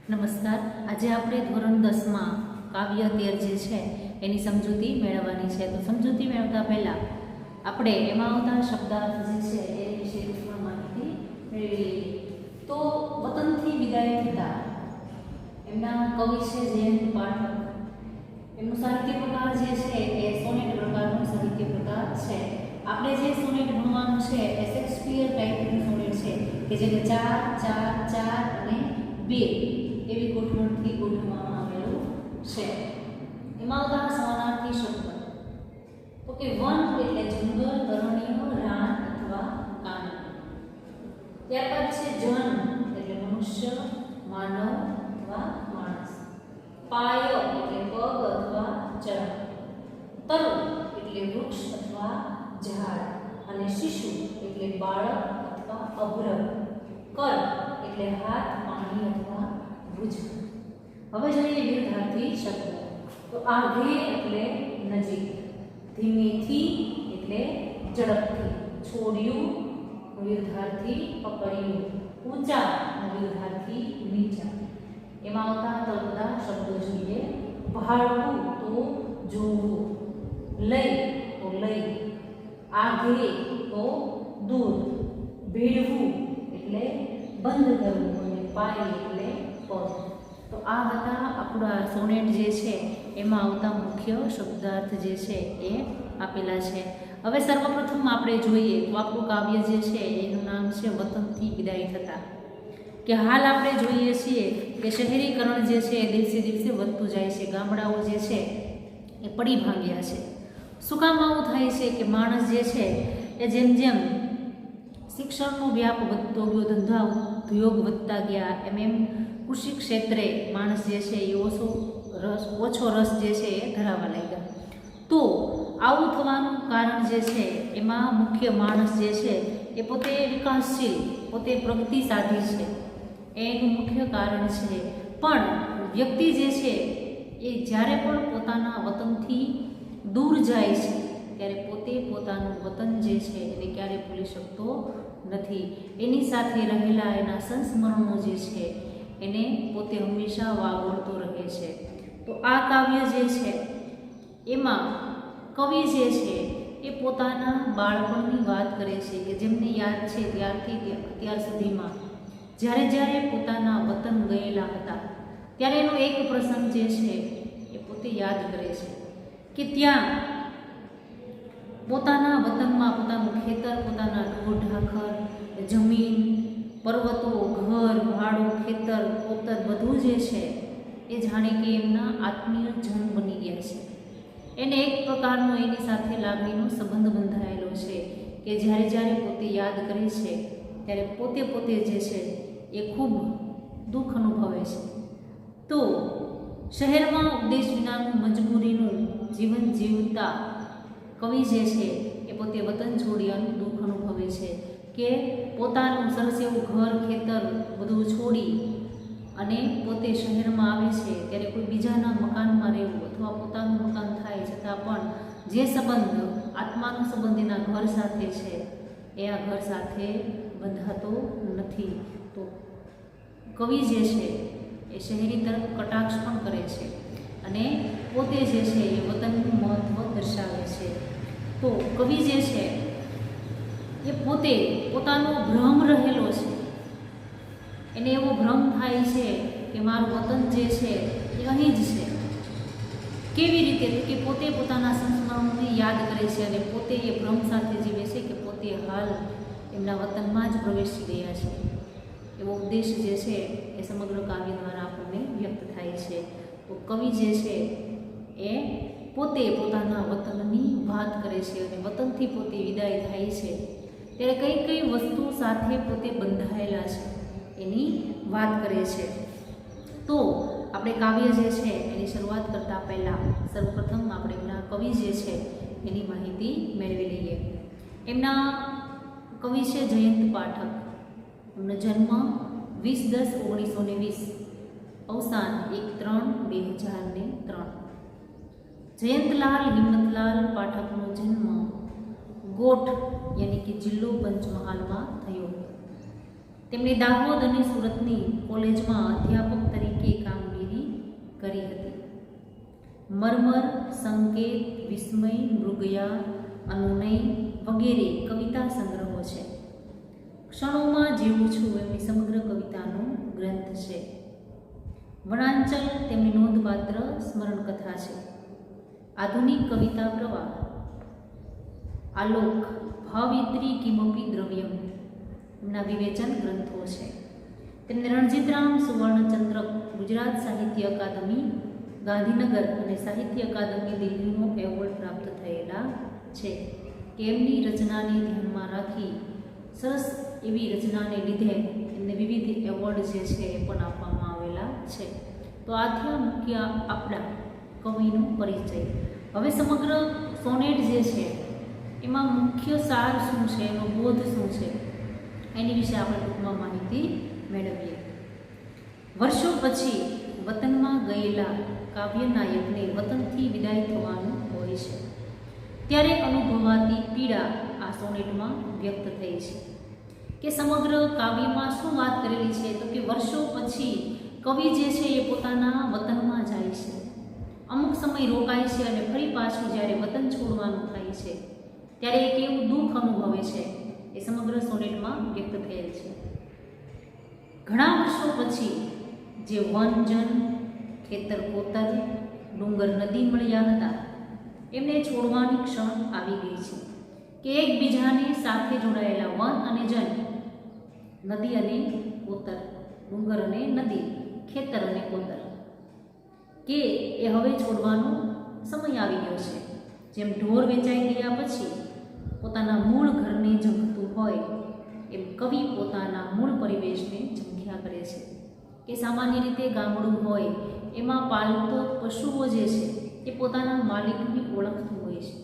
નમસ્કાર. આજે આપણે ધોરણ 10માં કાવ્ય 13 જે છે એની સમજૂતી મેળવવાની છે. તો સમજૂતી મેળવતા પહેલાં આપણે એમાં આવતા શબ્દાર્થ જે છે એ વિશે થોડી માહિતી મેળવી લઈએ. તો વતનથી વિદાય થતા એમના કવિ છે જયંત પાઠક. એમનું સાહિત્ય પ્રકાર જે છે એ સોનેટ પ્રકારનો સાહિત્ય પ્રકાર છે. આપણે જે સોનેટ ભણવાનું છે એ શેક્સપિયર ટાઈપનું સોનેટ છે કે જેને 4 4 4 અને 2 એવી ગોઠવણથી ગોઠવવામાં આવેલું છે. એમાં આવતા સમાનાર્થી શબ્દ તો કે વન એટલે જંગલ, અરણ્ય, રાન અથવા કાન. ત્યારબાદ છે જન એટલે મનુષ્ય, માનવ અથવા માણસ. પાય એટલે પગ અથવા ચરણ. તરુ એટલે વૃક્ષ અથવા ઝાડ. અને શિશુ એટલે બાળક અથવા અભ્ર. કર એટલે હાથ, પાણી અથવા ભુજ. હવે જોઈએ વિરુદ્ધાર્થી શબ્દ. તો આઘે એટલે નજીક, ધીમેથી એટલે ઝડપથી, છોડ્યું વિરુદ્ધાર્થી પકડ્યું, ઊંચા વિરુદ્ધાર્થી નીચા. એમાં આવતા તળપદા શબ્દો જોઈએ. ભાળવું તો જોવું, લઈ તો લઈ, આઘે તો દૂર, ભીડવું એટલે બંધ કરવું અને પાય એટલે પગ. તો આ હતા આપણા સોનેટ જે છે એમાં આવતા મુખ્ય શબ્દાર્થ જે છે એ આપેલા છે. હવે સર્વપ્રથમ આપણે જોઈએ તો આપણું કાવ્ય જે છે એનું નામ છે વતનથી વિદાય થતા. કે હાલ આપણે જોઈએ છીએ કે શહેરીકરણ જે છે એ દિવસે દિવસે વધતું જાય છે. ગામડાઓ જે છે એ પડી ભાંગ્યા છે. શું કામ આવું થાય છે કે માણસ જે છે એ જેમ જેમ શિક્ષણનો વ્યાપ વધતો ગયો, ધંધા ઉદ્યોગ વધતા ગયા, એમ કૃષિ ક્ષેત્રે માણસ જે છે એ ઓછો રસ જે છે એ ધરાવવા લાગ્યા. તો આવું થવાનું કારણ જે છે એમાં મુખ્ય માણસ જે છે એ પોતે વિકાસશીલ, પોતે પ્રગતિ સાધી છે, એનું મુખ્ય કારણ છે. પણ વ્યક્તિ જે છે એ જ્યારે પણ પોતાના વતનથી દૂર જાય છે ત્યારે પોતે પોતાનું વતન જે છે એને ક્યારે ભૂલી શકતો નથી. એની સાથે રહેલા એના સંસ્મરણો જે છે એને પોતે હંમેશા વાગોળતો રહે છે. તો આ કાવ્ય જે છે એમાં કવિ જે છે એ પોતાના બાળપણની વાત કરે છે કે જેમને યાદ છે ત્યારથી અત્યાર સુધીમાં જ્યારે જ્યારે પોતાના વતન ગયેલા હતા ત્યારે એનો એક પ્રસંગ જે છે એ પોતે યાદ કરે છે કે ત્યાં પોતાના વતનમાં પોતાનું ખેતર, પોતાના ઢોર ઢાખર, જમીન, પર્વતો, ઘર, ભાડું, ખેતર, પોતર બધું જે છે એ જાણે કે એમના આત્મીય જન બની ગયા છે. એને એક પ્રકારનો એની સાથે લાગણીનો સંબંધ બંધાયેલો છે કે જ્યારે જ્યારે પોતે યાદ કરે છે ત્યારે પોતે પોતે જે છે એ ખૂબ દુઃખ અનુભવે છે. તો શહેરમાં ઉપદેશ વિનાનું મજબૂરીનું જીવન જીવતા કવિ જે છે એ પોતે વતન છોડ્યાનું દુઃખ અનુભવે છે કે પોતાનું સરસ એવું ઘર, ખેતર બધું છોડી અને પોતે શહેરમાં આવે છે ત્યારે કોઈ બીજાના મકાનમાં રહેવું અથવા પોતાનું મકાન થાય છતાં પણ જે સંબંધ, આત્માનો સંબંધ એના ઘર સાથે છે એ આ ઘર સાથે બંધાતો નથી. તો કવિ જે છે એ શહેરી તરફ કટાક્ષ પણ કરે છે અને પોતે જે છે એ વતનનું મહત્ત્વ દર્શાવે છે. તો કવિ જે છે એ પોતે પોતાનો ભ્રમ રહેલો છે, એને એવો ભ્રમ થાય છે કે મારું વતન જે છે એ અહીં જ છે. કેવી રીતે? તો કે પોતે પોતાના સંસ્મરણોને યાદ કરે છે અને પોતે એ ભ્રમ સાથે જીવે છે કે પોતે હાલ એમના વતનમાં જ પ્રવેશી ગયા છે. એવો ઉદ્દેશ જે છે એ સમગ્ર કાવ્ય દ્વારા આપણને વ્યક્ત થાય છે. તો કવિ જે છે એ પોતે પોતાના વતનની વાત કરે છે અને વતનથી પોતે વિદાય થાય છે ત્યારે કઈ કઈ વસ્તુ સાથે પોતે બંધાયેલા છે એની વાત કરે છે. તો આપણે કાવ્ય જે છે એની શરૂઆત કરતાં પહેલાં સર્વપ્રથમ આપણે એમના કવિ જે છે એની માહિતી મેળવી લઈએ. એમના કવિ છે જયંત પાઠક. એમનો જન્મ 20/10/1920, અવસાન 1/3/2003. જયંતલાલ હિંમતલાલ પાઠકનો જન્મ ગોઠ યાની કે જિલ્લો પંચમહાલમાં થયો હતો. તેમણે દાહોદ અને સુરતની કોલેજમાં અધ્યાપક તરીકે કામગીરી કરી હતી. મરમર, સંકેત, વિસ્મય, મૃગયા, અનુનય વગેરે કવિતા સંગ્રહો છે. ક્ષણોમાં જીવું છું એમની સમગ્ર કવિતાનો ગ્રંથ છે. વણાંચલ તેમની નોંધપાત્ર સ્મરણકથા છે. આધુનિક કવિતા પ્રવાહ, આલોક, ભાવિત્રી કિમપી દ્રવ્યમ એમના વિવેચન ગ્રંથો છે. તેમને રણજીતરામ સુવર્ણચંદ્રક, ગુજરાત સાહિત્ય અકાદમી ગાંધીનગર અને સાહિત્ય અકાદમી દિલ્હીનો એવોર્ડ પ્રાપ્ત થયેલા છે. કે એમની રચનાને ધ્યાનમાં રાખી સરસ એવી રચનાને લીધે એમને વિવિધ એવોર્ડ જે છે એ પણ આપવામાં આવેલા છે. તો આ થયા મુખ્ય આપણા કવિનો પરિચય. હવે સમગ્ર સોનેટ જે છે એમાં મુખ્ય સાર શું છે, એનો બોધ શું છે, એની વિશે આપણે ટૂંકમાં માહિતી મેળવીએ. વર્ષો પછી વતનમાં ગયેલા કાવ્યનાયકને વતનથી વિદાય થવાનું હોય છે ત્યારે અનુભવાતી પીડા આ સોનેટમાં વ્યક્ત થઈ છે. કે સમગ્ર કાવ્યમાં શું વાત કરેલી છે તો કે વર્ષો પછી કવિ જે છે એ પોતાના વતનમાં જાય છે, અમુક સમય રોકાય છે અને ફરી પાછું જ્યારે વતન છોડવાનું થાય છે ત્યારે એક એવું દુઃખ અનુભવે છે એ સમગ્ર સોનેટમાં વ્યક્ત થયેલ છે. ઘણા વર્ષો પછી જે વનજન, ખેતર કોતર, ડુંગર નદી મળ્યા હતા એમને છોડવાની ક્ષણ આવી ગઈ છે. કે એકબીજાને સાથે જોડાયેલા વન અને જન, નદી અને કોતર, ડુંગર અને નદી, ખેતર અને કોતર, કે એ હવે છોડવાનો સમય આવી ગયો છે. જેમ ઢોર વેચાઈ ગયા પછી પોતાના મૂળ ઘરને ઝંખતું હોય એમ કવિ પોતાના મૂળ પરિવેશને ઝંખ્યા કરે છે. કે સામાન્ય રીતે ગામડું હોય એમાં પાલતો પશુઓ જે છે એ પોતાના માલિકને ઓળખતું હોય છે.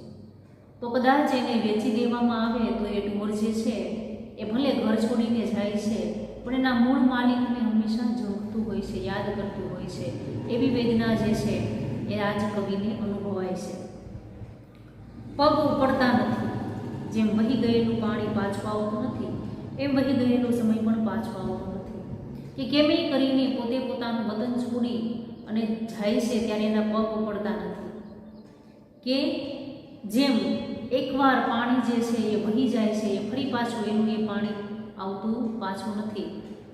તો કદાચ એને વેચી દેવામાં આવે તો એ ઢોર જે છે એ ભલે ઘર છોડીને જાય છે પણ એના મૂળ માલિકને હંમેશા ઝંખતું હોય છે, યાદ કરતું હોય છે. એવી વેદના જે છે એ આજ કવિને અનુભવાય છે. પગ ઉપડતા નથી, જેમ વહી ગયેલું પાણી પાછું આવતું નથી એમ વહી ગયેલો સમય પણ પાછો આવતો નથી. કે કેમે કરીને પોતે પોતાનું વતન છોડી અને જાય છે ત્યારે એના પગ ઉપડતા નથી. કે જેમ એકવાર પાણી જે છે એ વહી જાય છે એ ફરી પાછું એનું એ પાણી આવતું પાછું નથી.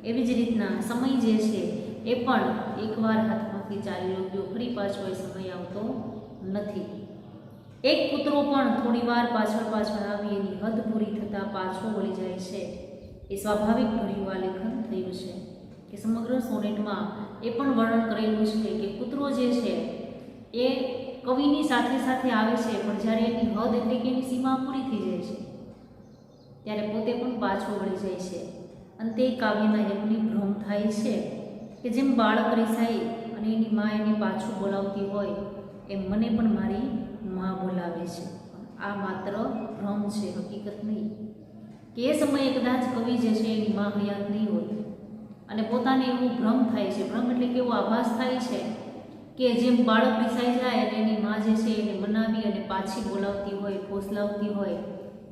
એવી જ રીતના સમય જે છે એ પણ એકવાર હાથમાંથી ચાલ્યો ગયો, ફરી પાછો એ સમય આવતો નથી. એક કૂતરો પણ થોડી વાર પાછળ આવી એની હદ પૂરી થતાં પાછો વળી જાય છે. એ સ્વાભાવિક ભર્યું આ લેખન થયું છે. કે સમગ્ર સોનેટમાં એ પણ વર્ણન કરેલું છે કે કૂતરો જે છે એ કવિની સાથે સાથે આવે છે પણ જ્યારે એની હદ એટલે કે એની સીમા પૂરી થઈ જાય છે ત્યારે પોતે પણ પાછો વળી જાય છે. અંતે કાવ્યનાયકની ભ્રમ થાય છે કે જેમ બાળક રિસાઈ અને એની મા એને પાછું બોલાવતી હોય એમ મને પણ મારી મા બોલાવે છે. આ માત્ર ભ્રમ છે, હકીકત નહીં. કે એ સમયે કદાચ કવિ જે છે એની મા હયાત નહીં હોય અને પોતાને એવું ભ્રમ થાય છે. ભ્રમ એટલે કે એવો આભાસ થાય છે કે જેમ બાળક રિસાઈ જાય અને એની મા જે છે એને મનાવી અને પાછી બોલાવતી હોય, ફોસલાવતી હોય,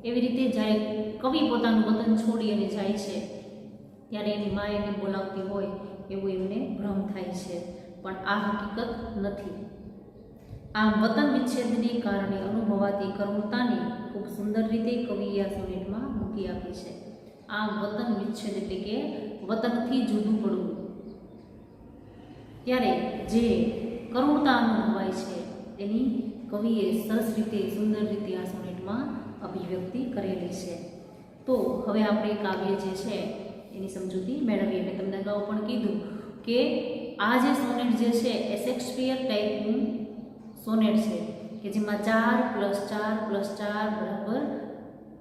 એવી રીતે જ્યારે કવિ પોતાનું વતન છોડી અને જાય છે ત્યારે એની મા એને બોલાવતી હોય એવું એમને ભ્રમ થાય છે. પણ આ હકીકત નથી. આમ વતન વિચ્છેદને કારણે અનુભવાતી કરુણતાને ખૂબ સુંદર રીતે કવિએ આ સોનેટમાં મૂકી આપી છે. આમ વતન વિચ્છેદ એટલે કે વતનથી જુદું પડવું ત્યારે જે કરુણતા અનુભવાય છે એની કવિએ સરસ રીતે, સુંદર રીતે આ સોનેટમાં અભિવ્યક્તિ કરેલી છે. તો હવે આપણે કાવ્ય જે છે એની સમજૂતી મેળવીએ. મેં તમને અગાઉ પણ કીધું કે આ જે સોનેટ જે છે એ શેક્સપિયર ટાઈપનું સોનેટ છે કે જેમાં 4 + 4 + 4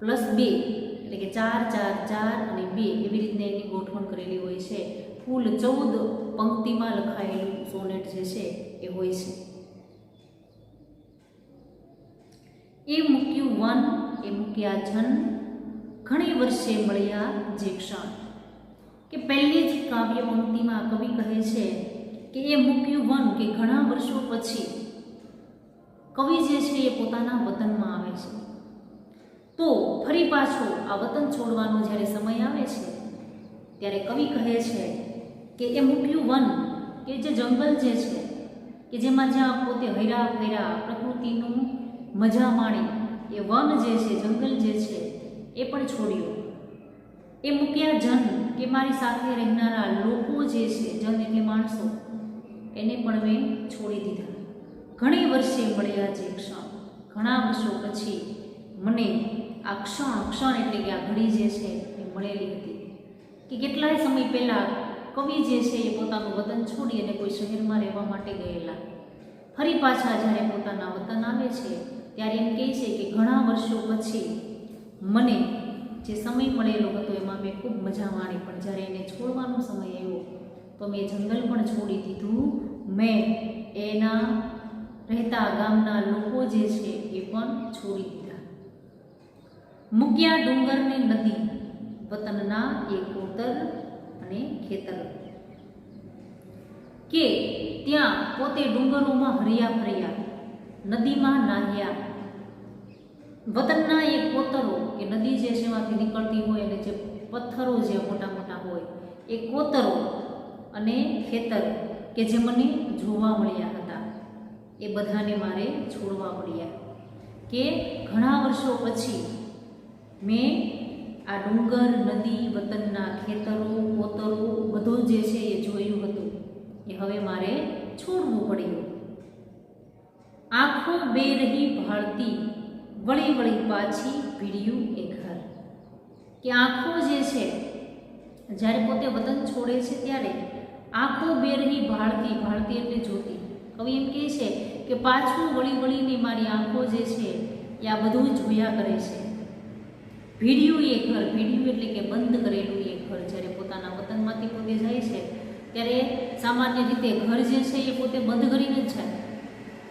= +2 એટલે કે 4 4 4 અને 2 એવી રીતને એની ગોઠવણ કરેલી હોય છે. કુલ 14 પંક્તિમાં લખાયેલું સોનેટ જે છે એ હોય છે. એ મૂક્યું વન, એ મૂક્યા જન, ઘણી વર્ષે મળ્યા જે ક્ષણ. કે પહેલી જ કાવ્ય પંક્તિમાં કવિ કહે છે કે એ મૂક્યું વન, કે ઘણા વર્ષો પછી કવિ જે છે એ પોતાના વતનમાં આવે છે. તો ફરી પાછો આ વતન છોડવાનો જ્યારે સમય આવે છે ત્યારે કવિ કહે છે કે એ મૂક્યું વન, કે જે જંગલ જે છે કે જેમાં જ્યાં પોતે હૈરા ફેરા પ્રકૃતિનું મજા માણી, એ વન જે છે, જંગલ જે છે એ પણ છોડ્યું. એ મૂક્યા જન, કે મારી સાથે રહેનારા લોકો જે છે, જન એટલે માણસો, એને પણ મેં છોડી દીધા. ઘણી વર્ષે મળ્યા જે ક્ષણ, ઘણા વર્ષો પછી મને આ ક્ષણ એટલે કે આ ઘડી જે છે એ મળેલી હતી. કે કેટલાય સમય પહેલાં કવિ જે છે એ પોતાનું વતન છોડી અને કોઈ શહેરમાં રહેવા માટે ગયેલા. ફરી પાછા જ્યારે પોતાના વતન આવે છે ત્યારે એમ કહે છે કે ઘણા વર્ષો પછી મને જે સમય મળેલો હતો એમાં મેં ખૂબ મજા માણી, પણ જ્યારે એને છોડવાનો સમય આવ્યો તો મેં જંગલ પણ છોડી દીધું, મેં એના રહેતા ગામના લોકો જે છે એ પણ છોડી દીધા. મૂક્યા ડુંગરને નદી, વતનના એ કોતર અને ખેતર, કે ત્યાં પોતે ડુંગરોમાં હર્યા ફર્યા, નદીમાં નાહ્યા. વતનના એ કોતરો, કે નદી જે છે એમાંથી નીકળતી હોય અને જે પથ્થરો જે મોટા મોટા હોય એ કોતરો અને ખેતર કે જે મને જોવા મળ્યા હતા, એ બધાને મારે છોડવા પડ્યા. કે ઘણા વર્ષો પછી મેં આ ડુંગર, નદી, વતનના ખેતરો, કોતરો બધું જે છે એ જોયું હતું, એ હવે મારે છોડવું પડ્યું. આંખો બે રહી ભાળતી, વળી વળી પાછી ભીડ્યું એ ઘર. કે આંખો જે છે જ્યારે પોતે વતન છોડે છે ત્યારે આંખો બે રહી ભાળતી, ભાળતી એટલે જોતી. કવિ એમ કહે છે કે પાછું વળી વળીને મારી આંખો જે છે એ આ બધું જોયા કરે છે. ભીડ્યું એ ઘર, ભીડ્યું એટલે કે બંધ કરેલું એ ઘર. જ્યારે પોતાના વતનમાંથી પોતે જાય છે ત્યારે સામાન્ય રીતે ઘર જે છે એ પોતે બંધ કરીને જ જાય.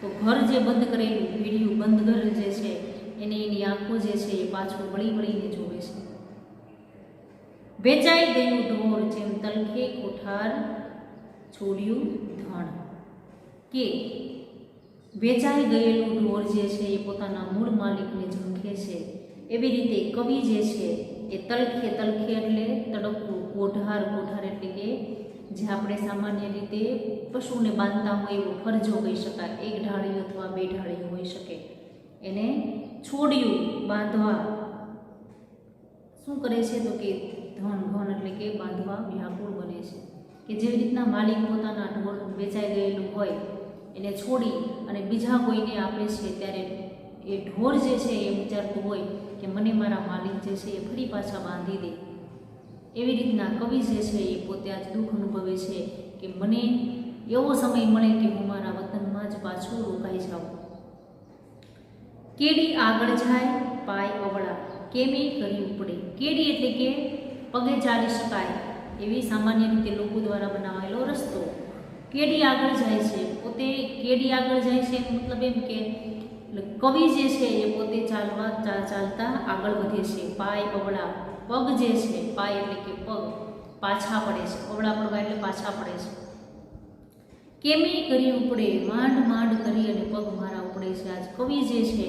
તો ઘર જે બંધ કરેલું, ભીડ્યું બંધ ઘર જે છે એને એની આંખો જે છે એ પાછું વળી વળીને જોવે છે. વેચાઈ ગયું ઢોર, જેમ તલખે કોઠાર છોડ્યું ધણ. કે વેચાઈ ગયેલું ઢોર જે છે એ પોતાના મૂળ માલિકને ઝંખે છે, એવી રીતે કવિ જે છે એ તલખે, તલખે એટલે તડકવું, કોઠાર, કોઠાર એટલે કે જે આપણે સામાન્ય રીતે પશુને બાંધતા હોય એવો ફરજો કહી શકાય, એક ઢાળિયું અથવા બે ઢાળિયું હોઈ શકે, એને છોડ્યું બાંધવા. શું કરે છે તો કે ધન, ઘન એટલે કે બાંધવા વ્યાકુળ બને છે. કે જેવી રીતના માલિક પોતાના ઢોર વેચાઈ ગયેલું હોય એને છોડી અને બીજા કોઈને આપે છે ત્યારે એ ઢોર જે છે એ વિચારતું હોય કે મને મારા માલિક જે છે એ ફરી પાછા બાંધી દે. એવી રીતના કવિ જે છે એ પોતે આજ દુઃખ અનુભવે છે કે મને એવો સમય મળે કે હું મારા વતનમાં જ પાછું રોકાઈ જાઉં. કેડી આગળ જાય પાય અવળા, કેમે કરી ઉપડે. કેડી એટલે કે પગે ચાલી શકાય એવી સામાન્ય રીતે લોકો દ્વારા બનાવેલો રસ્તો. કેડી આગળ જાય છે, પોતે કેડી આગળ જાય છે મતલબ એમ કે કવિ જે છે એ પોતે ચાલતા આગળ વધે છે. પાય અવળા, પગ જે છે, પાય એટલે કે પગ પાછા પડે છે, અવળા પડવા એટલે પાછા પડે છે. કેમે કરી ઉપડે, માંડ માંડ કરી અને પગ મારા ઉપડે છે. આજ કવિ જે છે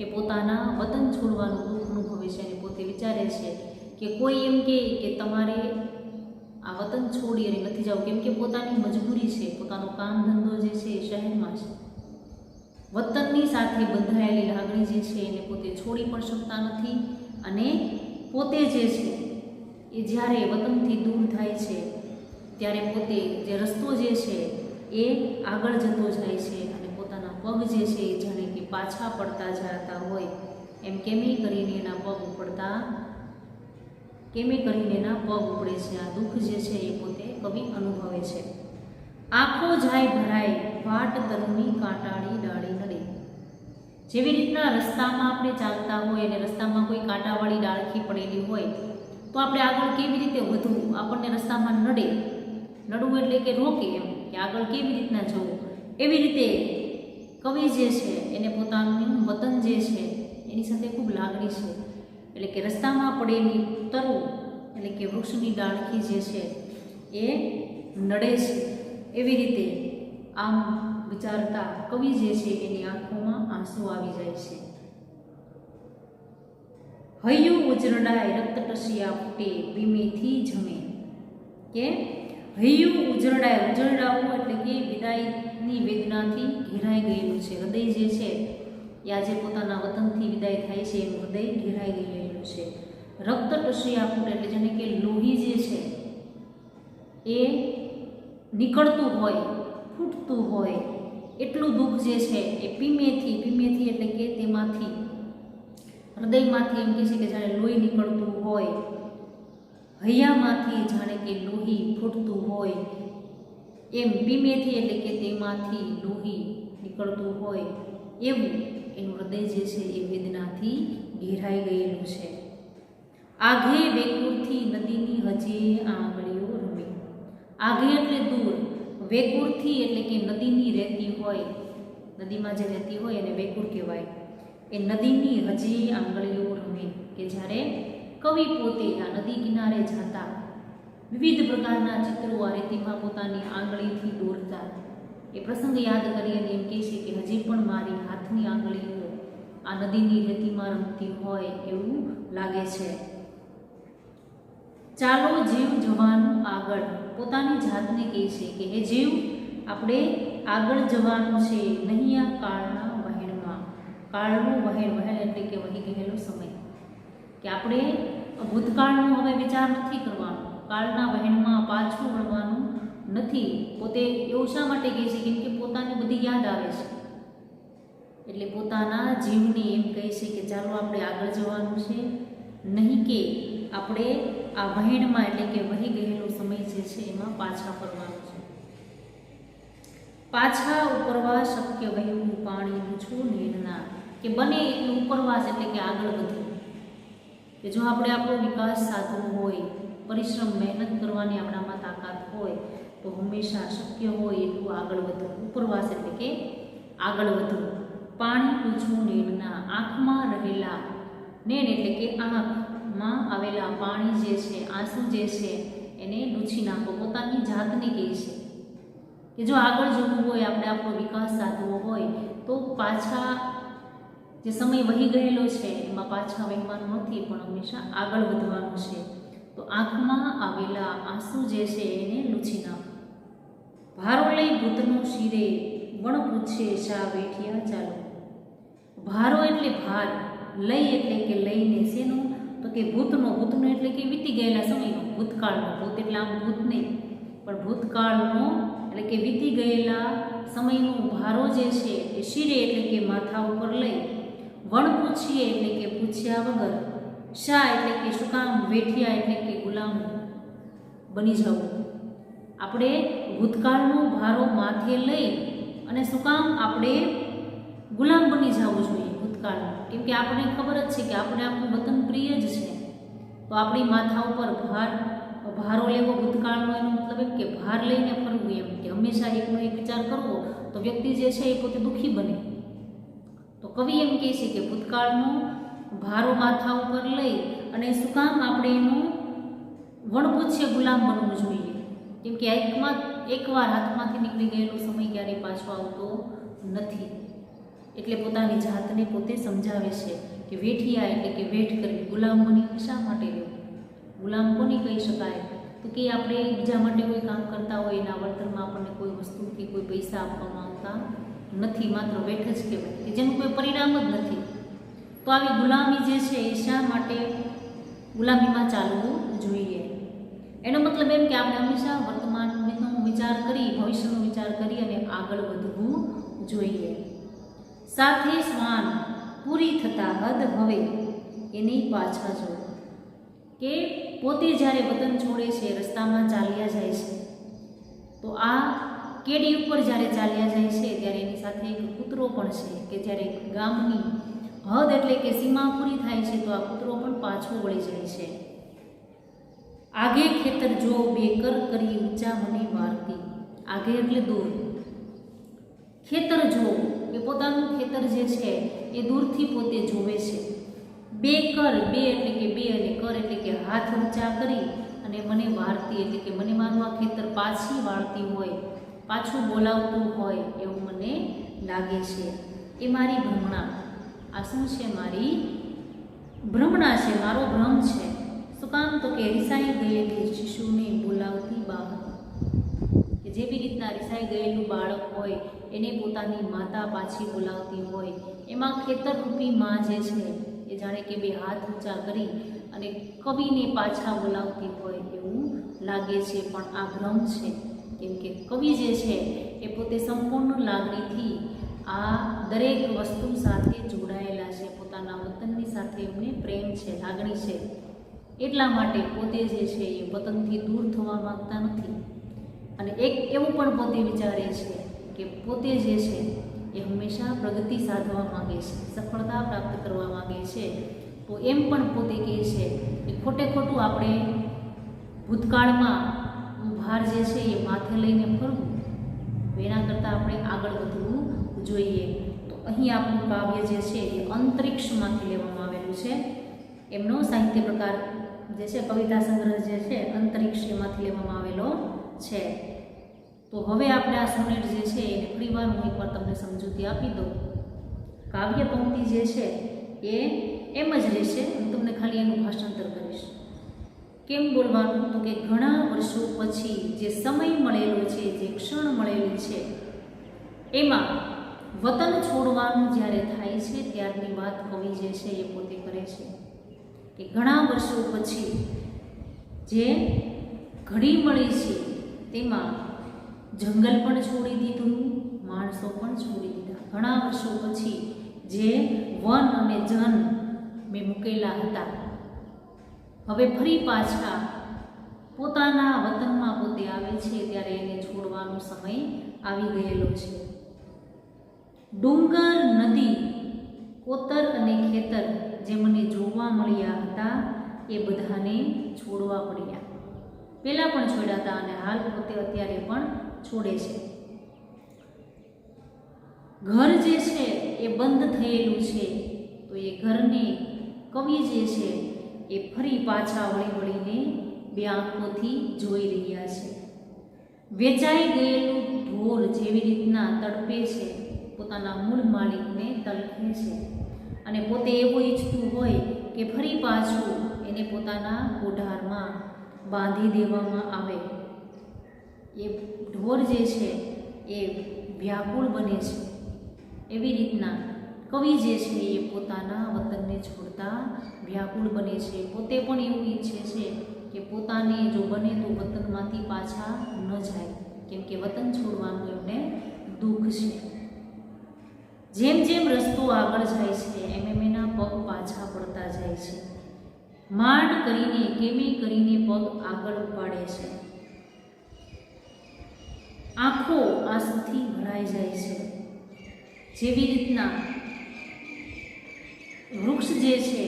એ પોતાના વતન છોડવાનું દુઃખ અનુભવે છે અને પોતે વિચારે છે કે કોઈ એમ કે તમારે આ વતન છોડી અને નથી જવું, કેમ કે પોતાની મજબૂરી છે, પોતાનો કામ ધંધો જે છે એ શહેરમાં છે. વતનની સાથે બંધાયેલી લાગણી જે છે એને પોતે છોડી પણ શકતા નથી અને પોતે જે છે એ જ્યારે વતનથી દૂર થાય છે ત્યારે પોતે જે રસ્તો જે છે એ આગળ જતો જાય છે અને પોતાના પગ જે છે એ જાણે કે પાછા પડતા જતા હોય એમ કેમે કરીને એના પગ ઉપડે છે. આ દુઃખ જે છે એ પોતે કવિ અનુભવે છે. આંખો જાય ભરાય, વાટ તરુની કાંટાળી ડાળી નડે. જેવી રીતના રસ્તામાં આપણે ચાલતા હોય અને રસ્તામાં કોઈ કાંટાવાળી ડાળખી પડેલી હોય તો આપણે આગળ કેવી રીતે વધવું, આપણને રસ્તામાં નડવું એટલે કે રોકે એમ કે આગળ કેવી રીતના જવું. એવી રીતે કવિ જે છે એને પોતાનું વતન જે છે એની સાથે ખૂબ લાગણી છે. એટલે કે રસ્તામાં પડેલી તરુ એટલે કે વૃક્ષની ડાળખી જે છે એ નડે છે. એવી રીતે આમ વિચારતા કવિ જે છે એની આંખોમાં આંસુ આવી જાય છે. હૈયું ઉજરડાય રક્ત ટસિયા ફૂટે, ભીમેથી જમે. કે હૈયું ઉજરડાવું એટલે કે વિદાયની વેદનાથી ઘેરાઈ ગયેલું છે. હૃદય જે છે એ આજે પોતાના વતનથી વિદાય થાય છે એનું હૃદય ઘેરાઈ ગયેલું છે. રક્ત ટસ્યા ફૂટ એટલે જેને કે લોહી જે છે એ નીકળતું હોય, ફૂટતું હોય એટલું દુઃખ જે છે એ પીમેથી એટલે કે તેમાંથી હૃદયમાંથી એમ કહે છે કે જાણે લોહી નીકળતું હોય, હૈયામાંથી જાણે કે લોહી ફૂટતું હોય, એમ પીમેથી એટલે કે તેમાંથી લોહી નીકળતું હોય એવું એનું હૃદય જે છે એ વેદનાથી ઘેરાઈ ગયેલું છે. આઘે વેકુરથી નદીની હજી આંગળીઓ રમે. આઘે એટલે દૂર, વેકુરથી એટલે કે નદીની રહેતી હોય, નદીમાં જે રહેતી હોય એને વેકુર કહેવાય. એ નદીની હજી આંગળીઓ રમે કે જ્યારે કવિ પોતે આ નદી કિનારે જતા વિવિધ પ્રકારના ચિત્રો આ રેતીમાં પોતાની આંગળીથી દોરતા એ પ્રસંગ યાદ કરી અને એમ કહે છે કે હજી પણ મારી હાથની આંગળીઓ આ નદીની રેતીમાં રમતી હોય એવું લાગે છે. ચાલો જીવ જવાનું આગળ, પોતાની જાતને કહે છે કે હે જીવ આપણે આગળ જવાનું છે નહીં આ કાળના વહેણમાં. કાળનું વહેણ એટલે કે વહી ગયેલો સમય, કે આપણે ભૂતકાળનો હવે વિચાર નથી કરવાનો, કાળના વહેણમાં પાછું વળવાનું નથી. પોતે એવું શા માટે કહે છે? કેમ કે પોતાને બધી યાદ આવે છે એટલે પોતાના જીવને એમ કહે છે કે ચાલો આપણે આગળ જવાનું છે, નહીં કે આપણે આ વહેણમાં એટલે કે વહી ગયેલો સમય જે છે એમાં પાછા ફરવાનું છે. પાછા ઉપરવાસ શક્ય વહેવું પાણીનું છું નેણના, કે બને એટલું ઉપરવાસ એટલે કે આગળ વધવું. કે જો આપણે આપણો વિકાસ સાધવો હોય, પરિશ્રમ મહેનત કરવાની આપણામાં તાકાત હોય તો હંમેશા શક્ય હોય એટલું આગળ વધવું. ઉપરવાસ એટલે કે આગળ વધવું. પાણી પૂછવું નેણના, આંખમાં રહેલા, નેણ એટલે કે આંખમાં આવેલા પાણી જે છે, આંસુ જે છે એને લૂછી નાખો. પોતાની જાતને કહે છે કે જો આગળ જવું હોય, આપણે આપણો વિકાસ સાધવો હોય તો પાછા જે સમય વહી ગયેલો છે એમાં પાછા વહેવાનું નથી, પણ હંમેશા આગળ વધવાનું છે. તો આંખમાં આવેલા આંસુ જે છે એને લૂછી નાખો. ભારો લઈ ભૂતનું શિરે વણ પૂછે શા વેઠિયા ચાલો. ભારો એટલે ભાર, લઈ એટલે કે લઈને શેનું? તો કે ભૂતનો એટલે કે વીતી ગયેલા સમયનો, ભૂતકાળનો. ભૂત એટલે આમ ભૂત નહીં પણ ભૂતકાળનો એટલે કે વીતી ગયેલા સમયનો ભારો જે છે એ શિરે એટલે કે માથા ઉપર લઈ, વણ પૂછીએ એટલે કે પૂછ્યા વગર, શા એટલે કે શું કામ, વેઠિયા એટલે કે ગુલામ બની જવું. આપણે ભૂતકાળનો ભારો માથે લઈ અને શું કામ આપણે ગુલામ બની જવું જોઈએ ભૂતકાળનું? કેમ કે આપણને ખબર જ છે કે આપણે આપણું વતન પ્રિય જ છે, તો આપણી માથા ઉપર ભારો લેવો ભૂતકાળનો, એનો મતલબ એમ કે ભાર લઈને ફરવું, એમ કે હંમેશા એકનો એક વિચાર કરવો તો વ્યક્તિ જે છે એ પોતે દુઃખી બને. તો કવિ એમ કહે છે કે ભૂતકાળનો ભારો માથા ઉપર લઈ અને શું કામ આપણે એનું વણપૂછ્ય ગુલામ બનવું જોઈએ? કેમ કે એકવાર હાથમાંથી નીકળી ગયેલો સમય ક્યારેય પાછો આવતો નથી. એટલે પોતાની જાતને પોતે સમજાવે છે કે વેઠિયા એટલે કે વેઠ કરવી, ગુલામ બની શા માટે રહેવું? ગુલામ કોની કહી શકાય? તો કે આપણે બીજા માટે કોઈ કામ કરતા હોય, એના વળતરમાં આપણને કોઈ વસ્તુ કે કોઈ પૈસા આપવામાં આવતા નથી, માત્ર વેઠ જ કહેવાય કે જેનું કોઈ પરિણામ જ નથી. તો આવી ગુલામી જે છે એ શા માટે ગુલામીમાં ચાલવું જોઈએ? એનો મતલબ એમ કે આપણે હંમેશા વર્તમાનનો વિચાર કરી, ભવિષ્યનો વિચાર કરી અને આગળ વધવું જોઈએ. સાથે શ્વાન પૂરી થતા હદ હવે એની પાછા જો, કે પોતે જ્યારે વતન છોડે છે, રસ્તામાં ચાલ્યા જાય છે, તો આ કેડી ઉપર જ્યારે ચાલ્યા જાય છે ત્યારે એની સાથે એક કૂતરો પણ છે, કે જ્યારે ગામની હદ એટલે કે સીમા પૂરી થાય છે તો આ કૂતરો પણ પાછો વળી જાય છે. આગે ખેતર જો બેકર કરી ઊંચા મને વારતી. આગે એટલે દૂર, ખેતર જો એ પોતાનું ખેતર જે છે એ દૂરથી પોતે જોવે છે. બે એટલે કે બે અને કર એટલે કે હાથ ઊંચા કરી અને મને વારતી એટલે કે મને મારું આ ખેતર પાછી વાળતી હોય, પાછું બોલાવતું હોય એવું મને લાગે છે. એ મારી ભ્રમણા. આ શું છે? મારી ભ્રમણા છે, મારો ભ્રમ છે. શું શું કામ? તો કે રિસાઈ ગયેલી શિશુને બોલાવતી બા કે જેવી રીતના રિસાઈ ગયેલું બાળક હોય એને પોતાની માતા પાછી બોલાવતી હોય, એમાં ખેતરરૂપી માં જે છે એ જાણે કે બે હાથ ઊંચા કરી અને કવિને પાછા બોલાવતી હોય એવું લાગે છે, પણ આ ભ્રમ છે. કેમ કે કવિ જે છે એ પોતે સંપૂર્ણ લાગણીથી આ દરેક વસ્તુ સાથે જોડાયેલા છે, પોતાના વતનની સાથે એમને પ્રેમ છે, લાગણી છે. એટલા માટે પોતે જે છે એ વતનથી દૂર થવા માંગતા નથી. અને એક એવું પણ પોતે વિચારે છે કે પોતે જે છે એ હંમેશા પ્રગતિ સાધવા માંગે છે, સફળતા પ્રાપ્ત કરવા માંગે છે. તો એમ પણ પોતે કહે છે કે ખોટે ખોટું આપણે ભૂતકાળમાં ભાર જે છે એ માથે લઈને ફરવું, એના કરતાં આપણે આગળ વધવું જોઈએ. તો અહીં આપણું કાવ્ય જે છે એ અંતરિક્ષમાંથી લેવામાં આવેલું છે. એમનો સાહિત્ય પ્રકાર જે છે કવિતા સંગ્રહ જે છે અંતરિક્ષ એમાંથી લેવામાં આવેલો છે. તો હવે આપણે આ સોનેટ જે છે એને ફરીવાર હું એકવાર તમને સમજૂતી આપી દઉં. કાવ્ય પંક્તિ જે છે એ એમ જ રહેશે, હું તમને ખાલી એનું ભાષાંતર કરીશ. કેમ બોલવાનું? તો કે ઘણા વર્ષો પછી જે સમય મળેલો છે, જે ક્ષણ મળેલી છે, એમાં વતન છોડવાનું જ્યારે થાય છે ત્યારની વાત કવિ જે છે એ પોતે કરે છે કે ઘણા વર્ષો પછી જે ઘડી મળી છે તેમાં જંગલ પણ છોડી દીધું, માણસો પણ છોડી દીધા. ઘણા વર્ષો પછી જે વન અને જન મેં મૂકેલા હતા, હવે ફરી પાછા પોતાના વતનમાં પોતે આવે છે ત્યારે એને છોડવાનો સમય આવી ગયેલો છે. ડુંગર, નદી, કોતર અને ખેતર જે મને જોવા મળ્યા હતા એ બધાને છોડવા પડ્યા. પહેલાં પણ છોડ્યા હતા અને હાલ પોતે અત્યારે પણ છોડે છે. ઘર જે છે એ બંધ થયેલું છે, તો એ ઘરને કવિ જે છે એ ફરી પાછા વળીને બે આંખોથી જોઈ રહ્યા છે. વેચાઈ ગયેલું ઢોર જેવી રીતના તડપે છે, પોતાના મૂળ માલિકને તલખે છે, અને પોતે એવું ઈચ્છતું હોય કે ફરી પાછું એને પોતાના કોઠારમાં બાંધી દેવામાં આવે. એ ઢોર જે છે એ વ્યાકુળ બને છે. એવી રીતના કવિ જે છે એ પોતાના વતનને છોડતા વ્યાકુળ બને છે. પોતે પણ એવું ઈચ્છે છે કે પોતાને જો બને તો વતનમાંથી પાછા ન જાય, કેમ કે વતન છોડવાનું એમને દુઃખ છે. જેમ જેમ રસ્તો આગળ જાય છે એમ એના પગ પાછા પડતા જાય છે. માંડ કરીને કેમે કરીને પગ આગળ ઉપાડે છે. આંખો આંસુથી ભરાઈ જાય છે. જેવી રીતના વૃક્ષ જે છે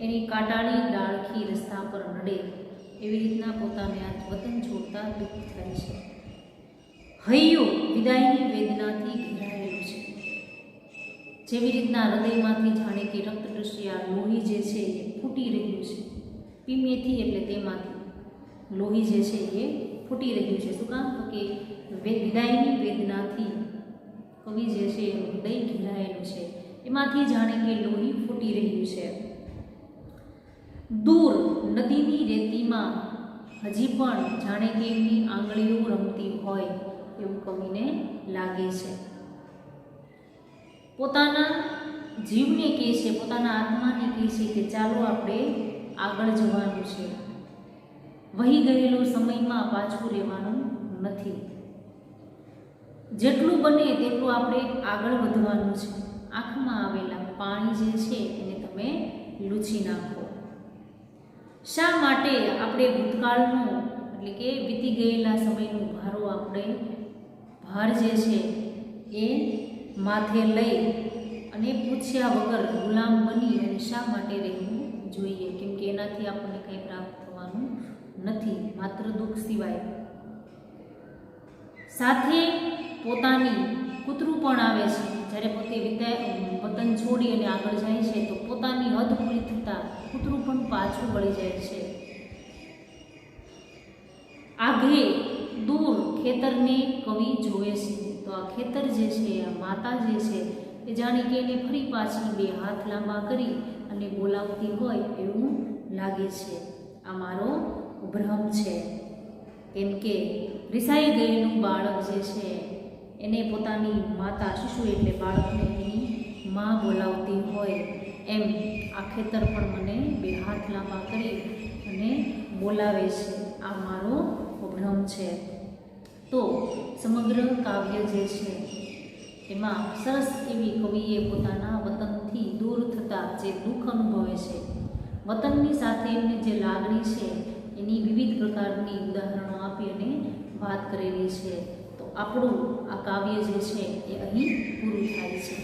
એની કાંટાળી ડાળખી રસ્તા પર નડે, એવી રીતના પોતાને આ વતન છોડતા દુઃખ થાય છે. હૈયું વિદાયની વેદનાથી ઘેરાયેલું છે. જેવી રીતના હૃદયમાંથી જાણે કે રક્તરશિયા લોહી જે છે એ ફૂટી રહ્યું છે. પીમેથી એટલે તેમાંથી લોહી જે છે એ ફૂટી રહ્યું છે. શું કામ? તો કે વિદાયની વેદનાથી કવિ જે છે એનું હૃદય ઘેરાયેલું છે, એમાંથી જાણે કે લોહી ફૂટી રહ્યું છે. દૂર નદીની રેતીમાં હજી પણ જાણે કે એમની આંગળીઓ રમતી હોય એવું કવિને લાગે છે. પોતાના જીવને કહે છે, પોતાના આત્માને કહે છે કે ચાલો આપણે આગળ જવાનું છે. વહી ગયેલો સમયમાં પાછું રહેવાનું નથી. જેટલું બને તેટલું આપણે આગળ વધવાનું છે. આંખમાં આવેલા પાણી જે છે એને તમે લૂછી નાખો. શા માટે આપણે ભૂતકાળનો એટલે કે વીતી ગયેલા સમયનો ભાર જે છે એ માથે લઈ અને પૂછ્યા વગર ગુલામ બની અને શા માટે રહેવું જોઈએ? કેમ કે એનાથી આપણને કંઈ પ્રાપ્ત થવાનું નથી, માત્ર દુઃખ સિવાય. સાથે પોતાની કૂતરું પણ આવે છે. જ્યારે પોતે વતન છોડી અને આગળ જાય છે તો પોતાની હદ પૂરી થતાં કૂતરું પણ પાછું વળી જાય છે. આઘે દૂર ખેતરને કવિ જોવે છે, તો આ ખેતર જે છે, આ માતા જે છે એ જાણે કે એને ફરી પાછી બે હાથ લાંબા કરી અને બોલાવતી હોય એવું લાગે છે. આ મારો ભ્રમ છે. કેમ કે રિસાઈ ગયેલું બાળક જે છે એને પોતાની માતા, શિશુ એટલે બાળકને એની માં બોલાવતી હોય એમ આ ખેતર પણ મને બે હાથ લાંબા કરી અને બોલાવે છે. આ મારો ભ્રમ છે. તો સમગ્ર કાવ્ય જે છે એમાં સરસ એવી કવિએ પોતાના વતનથી દૂર થતાં જે દુઃખ અનુભવે છે, વતનની સાથે એમની જે લાગણી છે એની વિવિધ પ્રકારની ઉદાહરણો આપી અને વાત કરેલી છે. તો આપણું આ કાવ્ય જે છે એ અહીં પૂરું થાય છે.